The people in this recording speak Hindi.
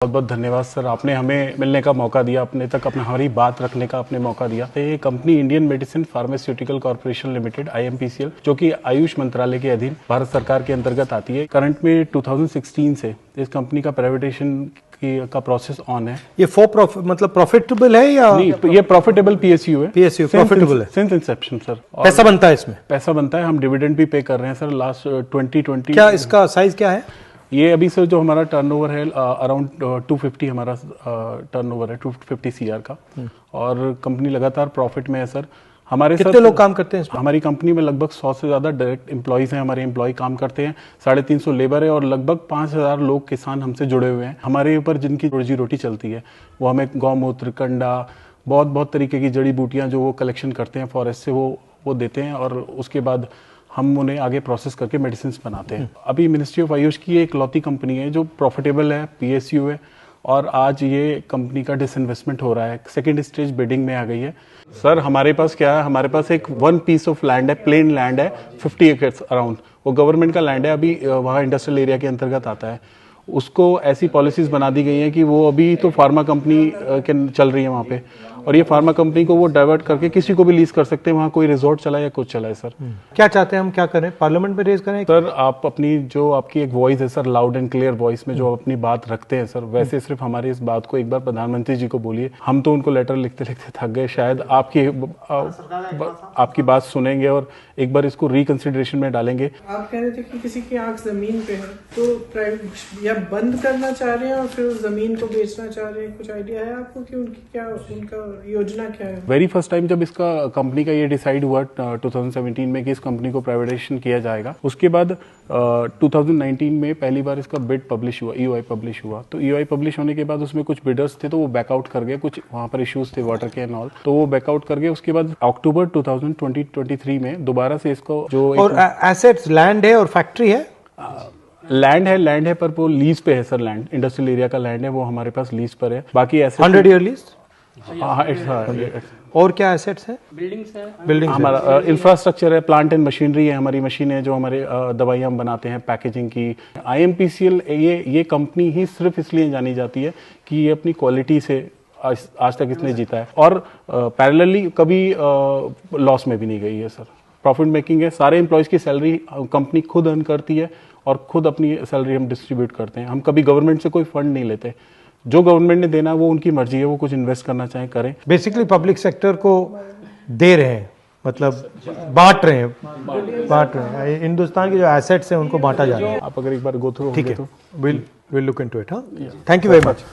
बहुत बहुत धन्यवाद सर, आपने हमें मिलने का मौका दिया, अपने तक अपना हमारी बात रखने का आपने मौका दिया। ये company Indian medicine pharmaceutical corporation limited IMPCL, जो कि आयुष मंत्रालय के अधीन भारत सरकार के अंतर्गत आती है। करंट में 2016 से इस कंपनी का प्राइवेटाइजेशन का प्रोसेस ऑन है। ये मतलब प्रॉफिटेबल है या नहीं, ये प्रॉफिटेबल PSU है। PSU प्रॉफिटेबल है सिंस इंसेप्शन सर। पैसा बनता है इसमें? पैसा बनता है, हम डिविडेंड भी पे कर रहे हैं सर लास्ट 2020। क्या इसका साइज क्या है? ये अभी सर जो हमारा टर्नओवर है अराउंड 250 हमारा टर्नओवर है 250 CR का, और कंपनी लगातार प्रॉफिट में है सर। हमारे कितने लोग काम करते हैं इसमें? हमारी कंपनी में लगभग 100 से ज़्यादा डायरेक्ट एम्प्लॉयज़ हैं, हमारे एम्प्लॉय काम करते हैं, 350 लेबर है, और लगभग 5000 लोग किसान हमसे जुड़े हुए हैं। हमारे ऊपर जिनकी रोजी रोटी चलती है वो हमें गौमूत्र, कंडा, बहुत तरीके की जड़ी बूटियाँ जो वो कलेक्शन करते हैं फॉरेस्ट से, वो देते हैं, और उसके बाद हम उन्हें आगे प्रोसेस करके मेडिसिन बनाते हैं। अभी मिनिस्ट्री ऑफ आयुष की एक लौती कंपनी है जो प्रॉफिटेबल है, PSU है, और आज ये कंपनी का डिसइन्वेस्टमेंट हो रहा है, सेकंड स्टेज बिडिंग में आ गई है। सर हमारे पास क्या है, हमारे पास एक 1 पीस ऑफ लैंड है, प्लेन लैंड है, 50 एकर्स अराउंड, वो गवर्नमेंट का लैंड है, अभी वहाँ इंडस्ट्रियल एरिया के अंतर्गत आता है। उसको ऐसी पॉलिसीज बना दी गई हैं कि वो अभी तो फार्मा कंपनी के चल रही है वहाँ पे, और ये फार्मा कंपनी को वो डाइवर्ट करके किसी को भी लीज कर सकते हैं, वहाँ कोई रिजॉर्ट चला या कुछ चला है सर। क्या चाहते हैं हम, क्या करें, पार्लियामेंट में रेज करें? सर आप अपनी जो आपकी एक वॉइस है sir, loud and clear voice में जो अपनी बात रखते हैं सर, वैसे सिर्फ हमारी इस बात को एक बार प्रधानमंत्री जी को बोलिए। हम तो उनको लेटर लिखते लिखते थक गए, शायद आपकी बात सुनेंगे और एक बार इसको रिकंसिडरेशन में डालेंगे। आप कह रहे थे कि किसी की आंख जमीन पे है, तो प्राइवेट या बंद करना चाह रहे हैं और फिर उस जमीन को बेचना चाह रहे हैं, कुछ आइडिया है आपको कि उनकी क्या, उनका योजना क्या है? वेरी फर्स्ट टाइम जब इसका कंपनी का ये डिसाइड हुआ 2017 में कि इस कंपनी को प्राइवेटाइजेशन किया जाएगा, उसके बाद 2019 में पहली बार इसका बिड पब्लिश हुआ, EOI पब्लिश हुआ। तो EOI पब्लिश होने के बाद उसमें कुछ बिडर्स थे तो वो बैकआउट कर गए, कुछ वहाँ पर इश्यूज थे वाटर के एंड ऑल, तो वो बैकआउट कर गए। उसके बाद अक्टूबर 2023 में दोबारा से इसको जो और एसेट्स, लैंड है और फैक्ट्री है? लैंड है पर वो लीज पे है सर, लैंड इंडस्ट्रियल एरिया का लैंड है, वो हमारे पास लीज पर है। बाकी एसेट्स 100 ईयर लीज। हाँ, और क्या एसेट्स है? बिल्डिंग्स हमारा इंफ्रास्ट्रक्चर है, प्लांट एंड मशीनरी है, हमारी मशीन है जो हमारे दवाइयाँ हम बनाते हैं, पैकेजिंग की। IMPCL ये कंपनी ही सिर्फ इसलिए जानी जाती है कि ये अपनी क्वालिटी से आज तक इसने जीता है, और पैरेलली कभी लॉस में भी नहीं गई है सर। प्रॉफिट मेकिंग है, सारे एम्प्लॉयज़ की सैलरी कंपनी खुद अर्न करती है, और खुद अपनी सैलरी हम डिस्ट्रीब्यूट करते हैं। हम कभी गवर्नमेंट से कोई फंड नहीं लेते, जो गवर्नमेंट ने देना वो उनकी मर्जी है, वो कुछ इन्वेस्ट करना चाहे करें। बेसिकली पब्लिक सेक्टर को दे रहे हैं, मतलब बांट रहे हैं। हिंदुस्तान के जो एसेट्स हैं उनको बांटा जा रहा है। आप अगर एक बार गो थ्रू, ठीक है, विल लुक इनटू इट। हाँ, थैंक यू वेरी मच।